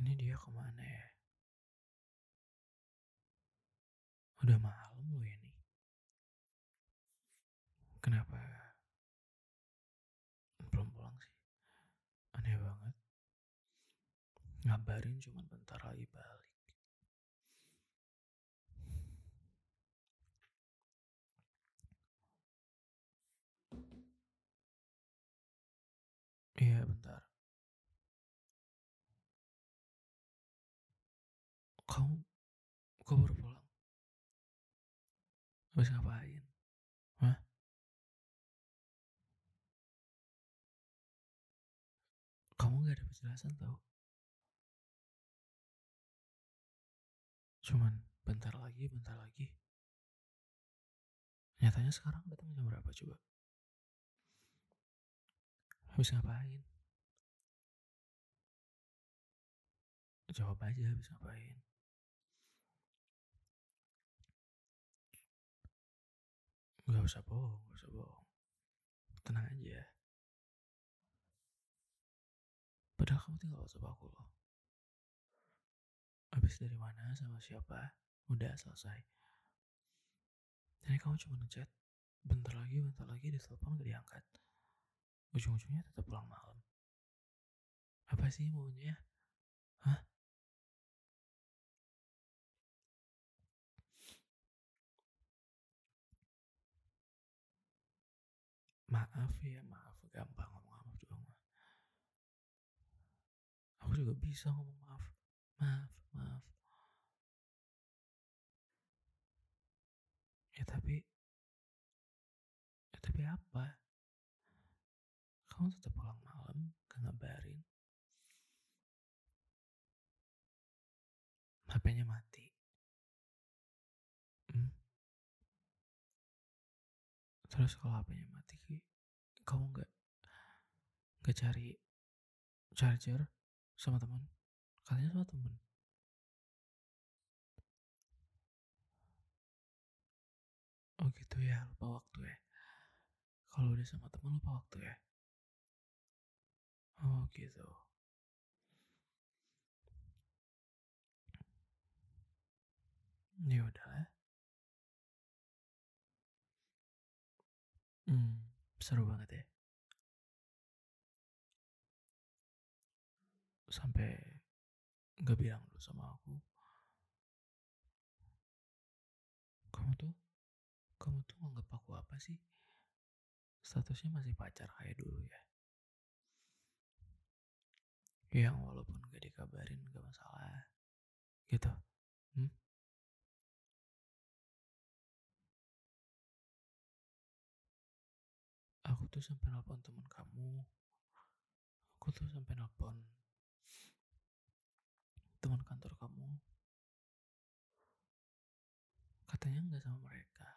Ini dia kemana ya? Udah malam loh ini. Kenapa belum pulang sih? Aneh banget. Ngabarin cuman bentar lagi balik. Iya bentar. Kamu kok baru pulang? Habis ngapain? Hah? Kamu gak ada penjelasan tau? Cuman bentar lagi, bentar lagi. Nyatanya sekarang datang jam berapa coba? Habis ngapain? Jawab aja habis ngapain. Gak usah bohong, gak usah bohong. Tenang aja. Padahal kamu tinggal WhatsApp aku loh. Habis dari mana sama siapa? Udah selesai. Jadi kamu cuma ngechat. Bentar lagi di telepon gak diangkat. Ujung-ujungnya tetap pulang malam. Apa sih maunya? Hah? Maaf ya, maaf. Gampang ngomong maaf juga mah. Aku juga bisa ngomong maaf. Maaf, maaf. Ya tapi apa? Kamu tetap pulang malam, gak ngabarin. HP-nya mati. Hmm? Terus kalau HP-nya mati, kamu gak cari charger sama teman? Kalian sama teman? Oh gitu ya, lupa waktu ya. Kalau udah sama teman lupa waktu ya. Oh gitu. Ya udahlah. Hmm, seru banget ya. Sampai gak bilang dulu sama aku. Kamu tuh, kamu tuh nganggap aku apa sih? Statusnya masih pacar kayak dulu ya. Yang walaupun gak dikabarin gak masalah. Gitu. Hmm? Aku tuh sampai nelpon teman kamu. Aku tuh sampai nelpon teman kantor kamu. Katanya nggak sama mereka.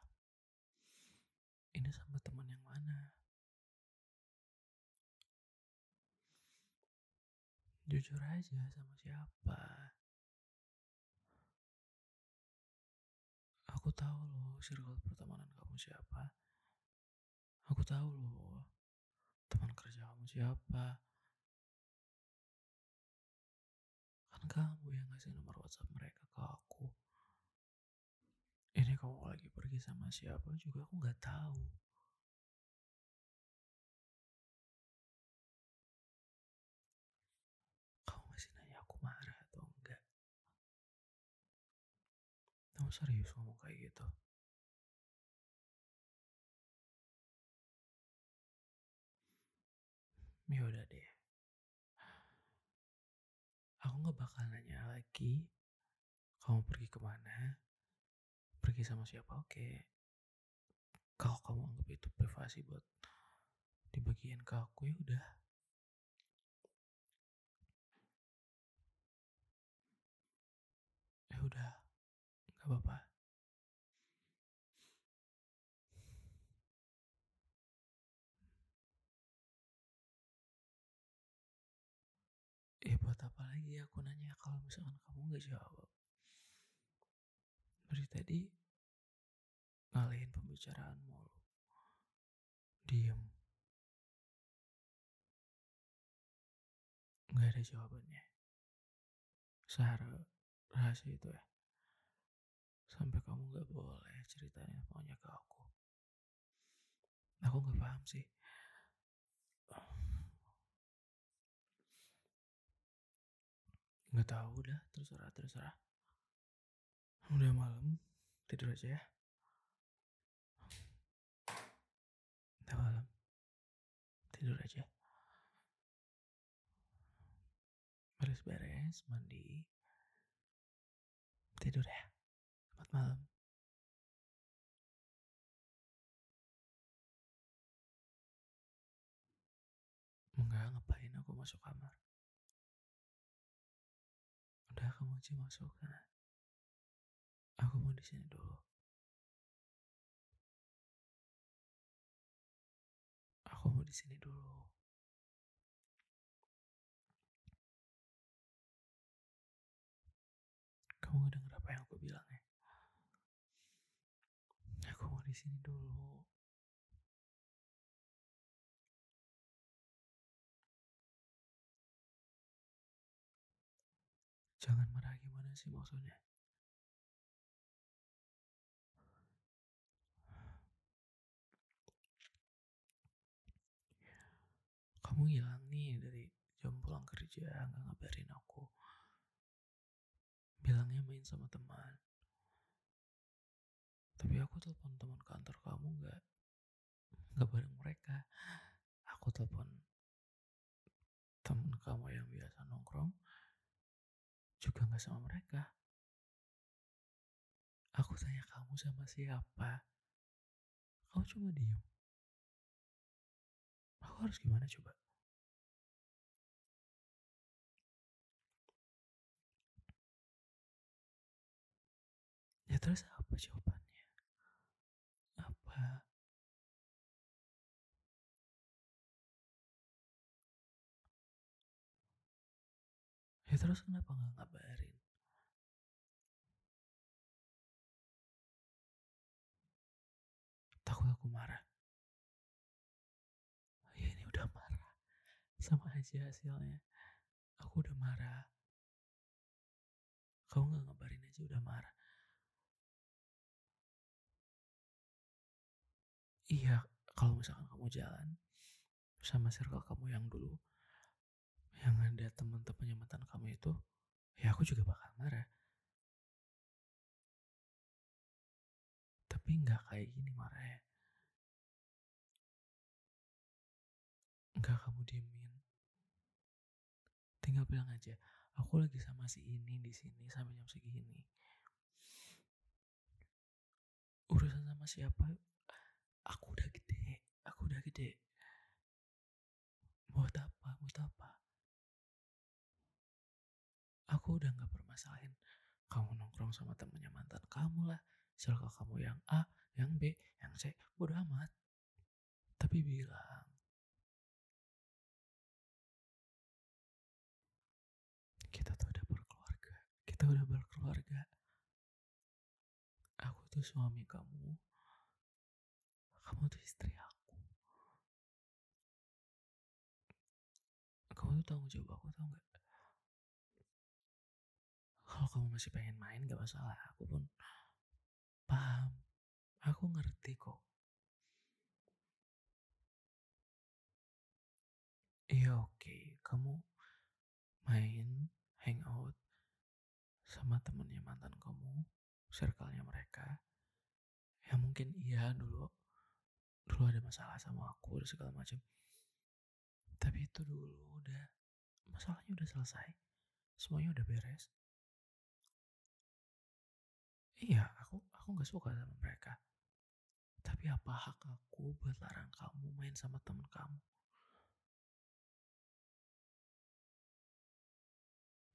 Ini sama teman yang mana? Jujur aja sama siapa? Aku tahu loh circle pertemanan kamu siapa. Aku tahu loh teman kerja kamu siapa. Kan kamu yang ngasih nomor WhatsApp mereka ke aku. Ini kamu lagi pergi sama siapa juga aku nggak tahu. Kamu masih nanya aku marah atau enggak? Kamu serius ngomong kayak gitu? Ya udah deh. Aku nggak bakal nanya lagi. Kamu pergi kemana? Pergi sama siapa? Oke. Kalau kamu anggap itu privasi buat dibagiin ke aku ya udah. Ya udah, nggak apa-apa. Buat apa lagi aku nanya kalau misalkan kamu nggak jawab? Dari tadi ngalihin pembicaraan mulu. Diem, nggak ada jawabannya. Sehara rahasia itu ya? Sampai kamu gak boleh ceritain semuanya ke aku. Aku gak paham sih. Gak tahu, udah terserah terserah. Udah malam, tidur aja ya. Udah malam, tidur aja. Beres-beres, mandi, tidur ya. Selamat malam. Enggak, ngapain aku masuk kamar? Udah, kamu aja masuk sana. Aku mau di sini dulu. Aku mau di sini dulu. Kamu gak denger apa yang aku bilang ya? Aku mau di sini dulu. Jangan marah, gimana sih maksudnya? Kamu hilang nih dari jam pulang kerja, nggak ngabarin aku. Bilangnya main sama teman. Tapi aku telepon teman kantor kamu nggak bareng mereka. Aku telepon teman kamu yang biasa nongkrong juga nggak sama mereka. Aku tanya kamu sama siapa, kamu cuma diem. Aku harus gimana coba? Ya terus apa jawabannya? Apa? Ya terus kenapa nggak ngabarin? Takut aku marah. Ya ini udah marah. Sama aja hasilnya. Aku udah marah. Kamu nggak ngabarin aja udah marah. Iya, kalau misalkan kamu jalan sama circle kamu yang dulu, yang ada teman-temannya mantan kamu itu, ya aku juga bakal marah. Tapi nggak kayak gini marahnya. Nggak kamu diemin. Tinggal bilang aja, aku lagi sama si ini di sini sampai jam segini. Urusan sama siapa? Aku udah gede. Aku udah gede. Buat apa? Buat apa? Aku udah nggak permasalahin kamu nongkrong sama temennya mantan kamu lah, circle kamu yang A, yang B, yang C, udah amat. Tapi bilang, kita tuh udah berkeluarga. Kita udah berkeluarga. Aku tuh suami kamu. Kamu tuh istri aku. Kamu tuh tanggung jawab aku, tau gak? Kalau kamu masih pengen main gak masalah. Aku pun paham. Aku ngerti kok. Iya oke, kamu main, hangout sama temennya mantan kamu, circle-nya mereka. Ya mungkin iya dulu dulu ada masalah sama aku dan segala macam. Tapi itu dulu udah, masalahnya udah selesai. Semuanya udah beres. Iya, aku nggak suka sama mereka. Tapi apa hak aku buat larang kamu main sama temen kamu?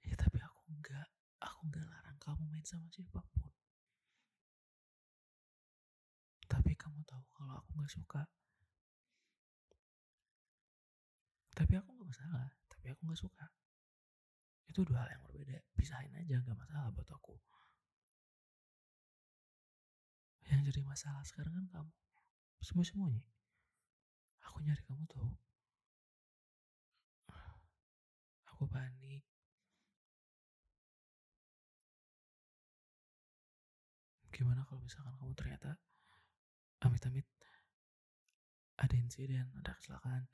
Ya tapi aku nggak larang kamu main sama siapapun. Tapi kamu tahu kalau aku nggak suka. Tapi aku nggak masalah. Tapi aku nggak suka. Itu dua hal yang berbeda. Pisahin aja, nggak masalah buat aku. Yang jadi masalah sekarang kan kamu. Sembunyi-sembunyi. Aku nyari kamu tuh. Aku panik. Gimana kalau misalkan kamu ternyata amit-amit ada insiden, ada kecelakaan,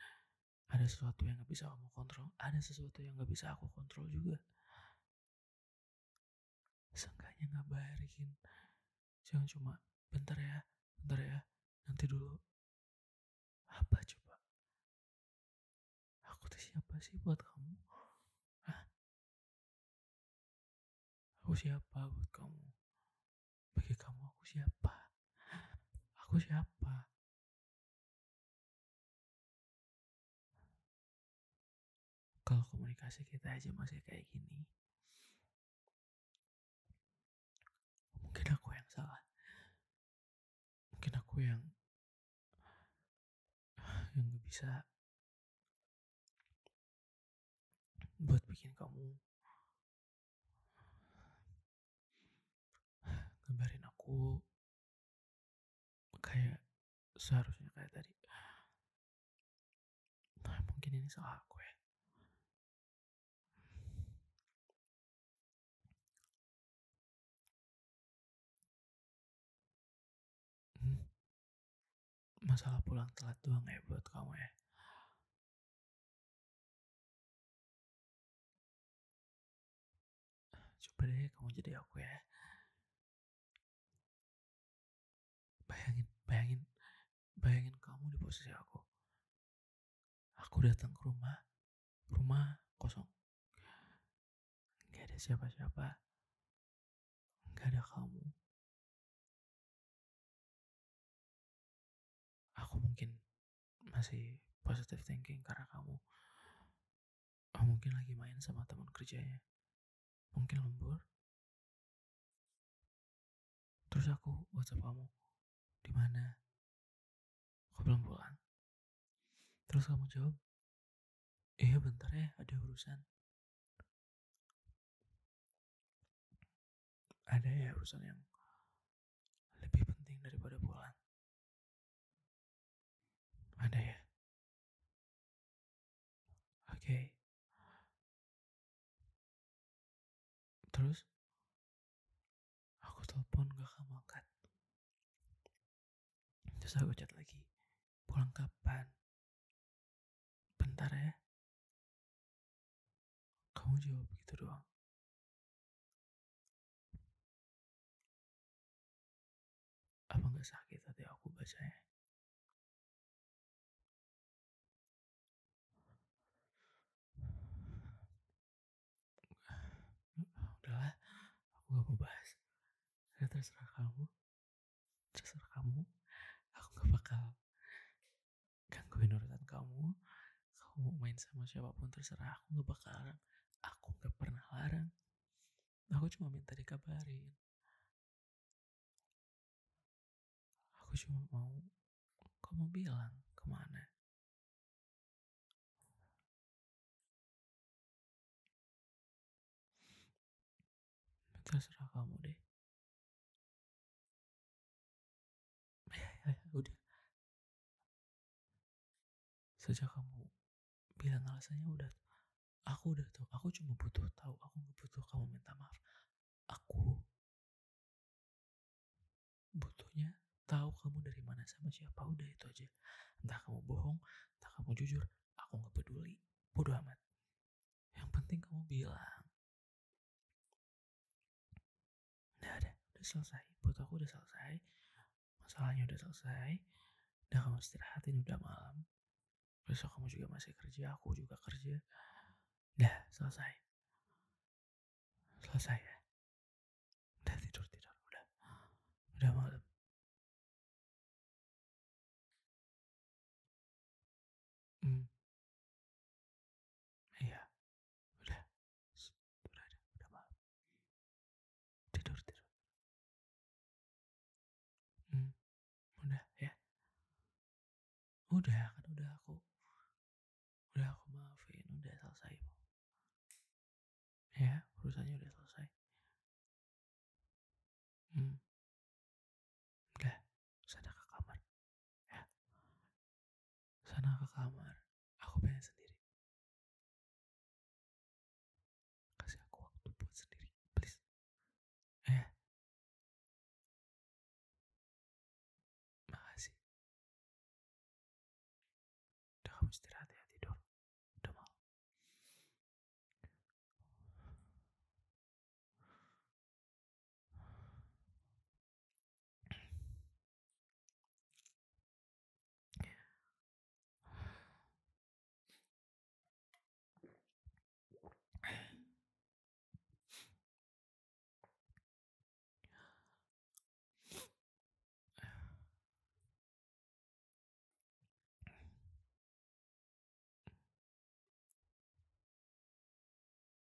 ada sesuatu yang gak bisa kamu kontrol, ada sesuatu yang gak bisa aku kontrol juga. Seenggaknya ngabarin, jangan cuma bentar ya, nanti dulu. Apa coba? Aku tuh siapa sih buat kamu? Hah? Aku siapa buat kamu? Bagi kamu aku siapa? Aku siapa? Kalau komunikasi kita aja masih kayak gini, mungkin aku yang salah. Mungkin aku yang gak bisa buat bikin kamu ngabarin aku kayak seharusnya kayak tadi. Nah, mungkin ini salah aku ya. Hmm, masalah pulang telat doang ya buat kamu ya. Coba deh kamu jadi aku ya. Bayangin, bayangin, bayangin kamu di posisi aku. Aku datang ke rumah, rumah kosong. Gak ada siapa-siapa, gak ada kamu. Aku mungkin masih positive thinking karena kamu mungkin lagi main sama teman kerjanya. Mungkin lembur. Terus aku WhatsApp kamu, di mana? Kok belum pulang? Terus kamu jawab, iya bentar ya, ada urusan. Ada ya urusan yang lebih penting daripada pulang. Ada ya. Oke. Terus aku telepon gak kamu angkat. Terus aku chat lagi. Pulang kapan? Bentar ya. Kamu jawab gitu doang. Apa gak sakit hati aku bacanya? Udahlah, aku gak mau bahas. Ya, terserah kamu. Terserah kamu. Aku gak bakal gangguin urusan kamu. Kamu mau main sama siapapun terserah. Aku gak bakal larang. Aku gak pernah larang. Aku cuma minta dikabarin. Aku cuma mau kamu bilang kemana. Terserah kamu deh. Udah. Sejak kamu bilang alasannya udah. Aku udah tahu. Aku cuma butuh tahu. Aku gak butuh kamu minta maaf. Aku butuhnya tahu kamu dari mana sama siapa. Udah itu aja. Entah kamu bohong, entah kamu jujur. Aku gak peduli. Bodoh amat. Yang penting kamu bilang. Udah selesai. Buat aku udah selesai. Masalahnya udah selesai. Udah kamu istirahatin, udah malam. Besok kamu juga masih kerja, aku juga kerja. Udah selesai. Selesai ya. Udah tidur. Udah malam. Hmm, iya. Udah. Udah malam. Tidur. Hmm, udah ya. Udah kan udah aku maafin, udah selesai. Ya, urusannya udah selesai. Hmm, udah. Sana ke kamar. Ya, sana ke kamar.